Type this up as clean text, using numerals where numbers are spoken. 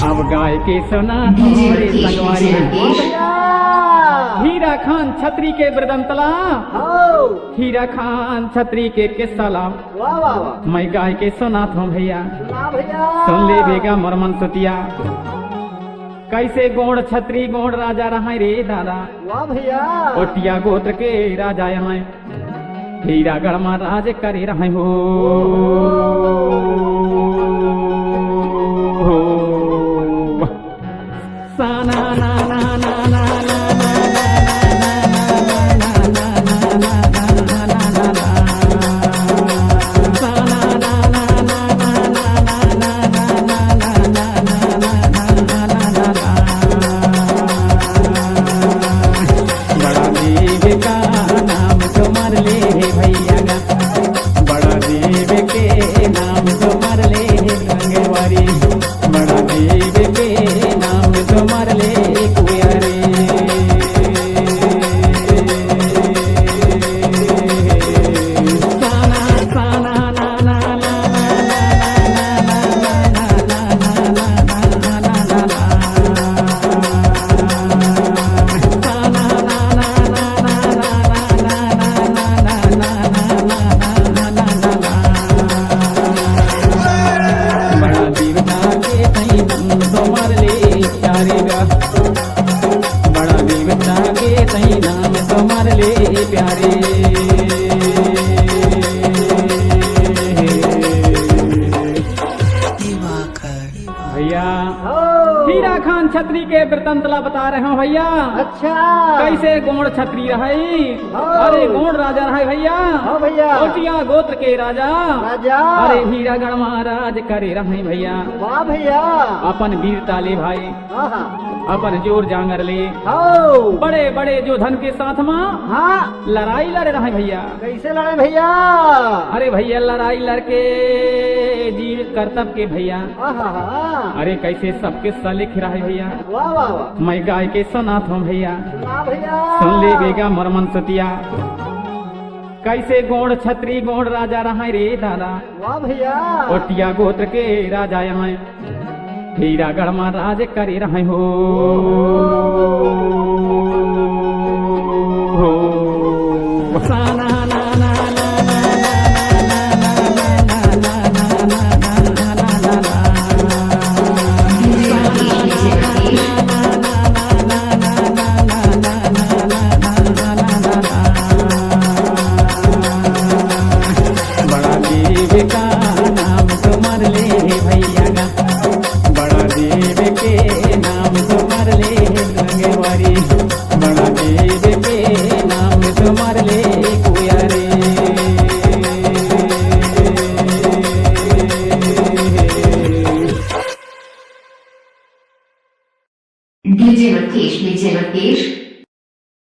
अब गाय के सुना रे संगवारी हीरा खान छतरी के ब्रदंतला हीरा खान छतरी के किस्सा मैं गाय के सुना था भैया सुन ले बेगा मरमन सुतिया कैसे गोड़ छतरी गोड़ राजा रहा रे दादा भैया ओटिया गोत्र के राजा यहाँ हीरा गढ़ में राज करे रहे हो साना ना ना ना ना बड़ा देवता के सही नाम तुम्हारे ले प्यारे भैया हीरा खान छतरी के वृतांतला बता रहे हो भैया। अच्छा कैसे गोड़ छतरी रहे अरे गोड़ राजा रहे भैया भैया ओटिया गोत्र के राजा राजा अरे हीरागढ़ महाराज करे रहे भैया वाह भैया अपन वीरता ले भाई अपन जोर जांगर ले हो बड़े बड़े जो धन के साथ में हाँ लड़ाई लड़े रहे भैया। कैसे लड़े भैया अरे भैया लड़ाई लड़के जीव कर्तव्य के भैया अरे कैसे सबके सलिख रहे भैया वाह वाह वाह मैं गाय के सुना था भैया भैया सुन ले बेगा मरमन सतिया कैसे गोड़ छतरी गोड़ राजा रहा रे दादा वाह भैया ओटिया गोत्र के राजा यहाँ हीरागढ़ में राज करे रहे हो साना ना ना बड़ा देव का नाम तुम्हारे ले भैया बड़ा देव के नाम तुम्हारे ले रंगवारी बड़ा देव के नाम तुम्हारे ले कुयारे डीजे राकेश